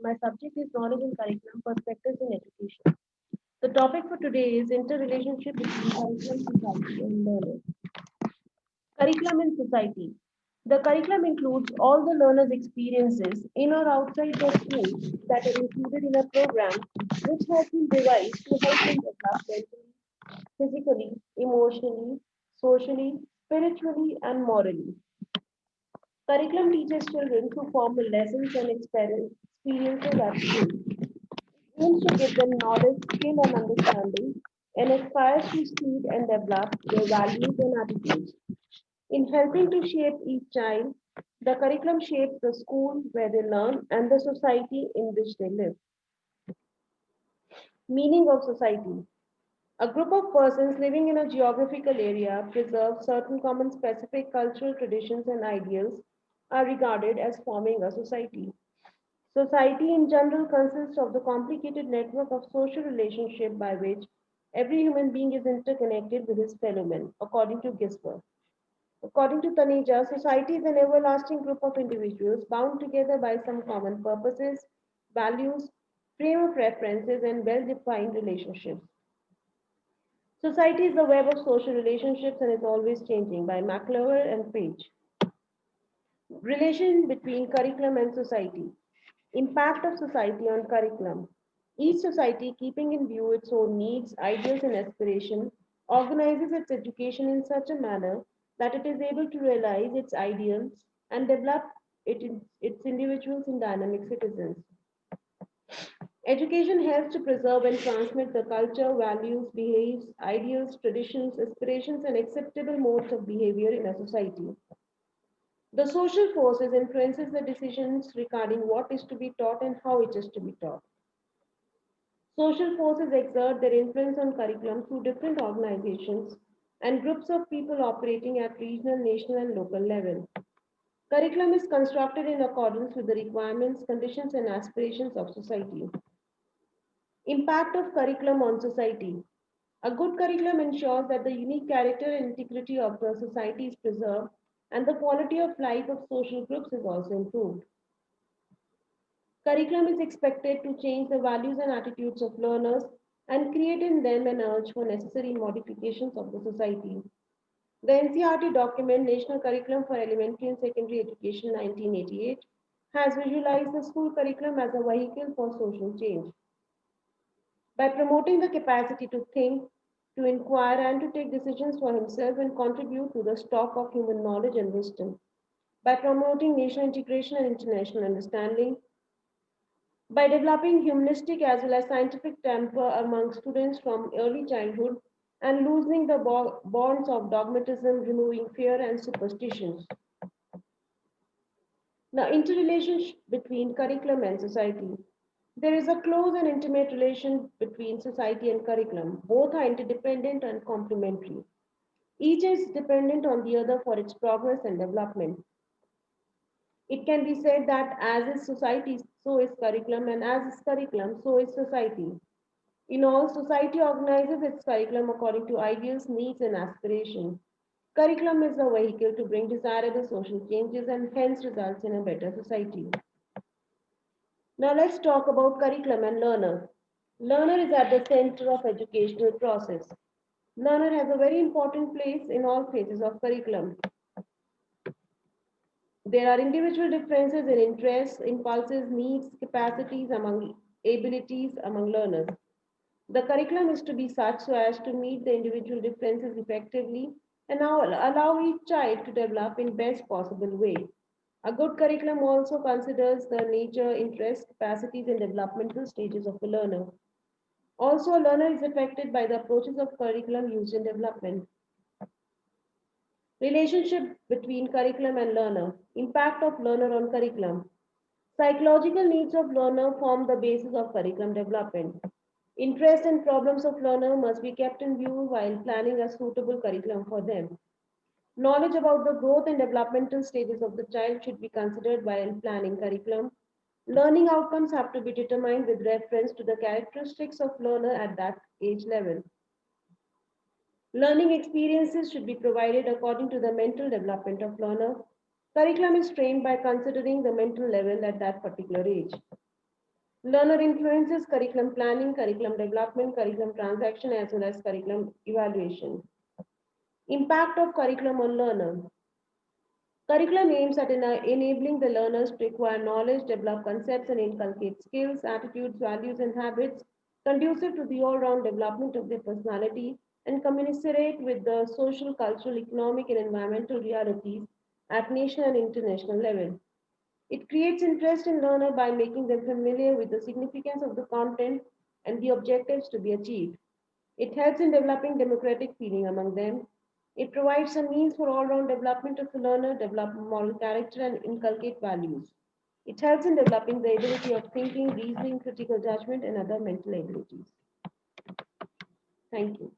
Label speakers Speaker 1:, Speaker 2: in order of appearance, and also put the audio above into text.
Speaker 1: My subject is knowledge and curriculum perspectives in education. The topic for today is interrelationship between curriculum, society, and learning. Curriculum and society. The curriculum includes all the learner's experiences in or outside the school that are included in a program which has been devised to help them develop mentally, physically, emotionally, socially, spiritually, and morally. Curriculum teaches children to form lessons and experiences at school, aims to give them knowledge, skill, and understanding, and aspires to seed and develop their values and attitudes. In helping to shape each child, the curriculum shapes the school where they learn and the society in which they live. Meaning of society. A group of persons living in a geographical area preserve certain common specific cultural traditions and ideals are regarded as forming a society. Society in general consists of the complicated network of social relationship by which every human being is interconnected with his fellow men, according to Gisbert. According to Taneja, society is an everlasting group of individuals bound together by some common purposes, values, frame of references, and well-defined relationships. Society is the web of social relationships and is always changing by McClover and Page. Relation between curriculum and society. Impact of society on curriculum. Each society, keeping in view its own needs, ideals, and aspirations, organizes its education in such a manner that it is able to realize its ideals and develop its individuals in dynamic citizens. Education helps to preserve and transmit the culture, values, beliefs, ideals, traditions, aspirations, and acceptable modes of behavior in a society. The social forces influences the decisions regarding what is to be taught and how it is to be taught. Social forces exert their influence on curriculum through different organizations and groups of people operating at regional, national, and local level. Curriculum is constructed in accordance with the requirements, conditions, and aspirations of society. Impact of curriculum on society. A good curriculum ensures that the unique character and integrity of the society is preserved and the quality of life of social groups is also improved. Curriculum is expected to change the values and attitudes of learners and create in them an urge for necessary modifications of the society. The NCERT document National Curriculum for Elementary and Secondary Education 1988 has visualized the school curriculum as a vehicle for social change. By promoting the capacity to think, to inquire, and to take decisions for himself and contribute to the stock of human knowledge and wisdom. By promoting national integration and international understanding, by developing humanistic as well as scientific temper among students from early childhood and loosening the bonds of dogmatism, removing fear and superstitions. Now, interrelationship between curriculum and society. There is a close and intimate relation between society and curriculum. Both are interdependent and complementary. Each is dependent on the other for its progress and development. It can be said that as is society, so is curriculum, and as is curriculum, so is society. In all, society organizes its curriculum according to ideals, needs, and aspirations. Curriculum is a vehicle to bring desirable social changes and hence results in a better society. Now let's talk about curriculum and learner. Learner is at the center of educational process. Learner has a very important place in all phases of curriculum. There are individual differences in interests, impulses, needs, capacities among abilities among learners. The curriculum is to be such so as to meet the individual differences effectively and now allow each child to develop in best possible way. A good curriculum also considers the nature, interests, capacities, and developmental stages of a learner. Also, a learner is affected by the approaches of curriculum used in development. Relationship between curriculum and learner. Impact of learner on curriculum. Psychological needs of learner form the basis of curriculum development. Interests and problems of learner must be kept in view while planning a suitable curriculum for them. Knowledge about the growth and developmental stages of the child should be considered while planning curriculum. Learning outcomes have to be determined with reference to the characteristics of learner at that age level. Learning experiences should be provided according to the mental development of learner. Curriculum is trained by considering the mental level at that particular age. Learner influences curriculum planning, curriculum development, curriculum transaction, as well as curriculum evaluation. Impact of curriculum on learner. Curriculum aims at enabling the learners to acquire knowledge, develop concepts, and inculcate skills, attitudes, values, and habits conducive to the all-round development of their personality and commensurate with the social, cultural, economic, and environmental realities at national and international level. It creates interest in learner by making them familiar with the significance of the content and the objectives to be achieved. It helps in developing democratic feeling among them. It provides a means for all-round development of the learner, develop moral character, and inculcate values. It helps in developing the ability of thinking, reasoning, critical judgment, and other mental abilities. Thank you.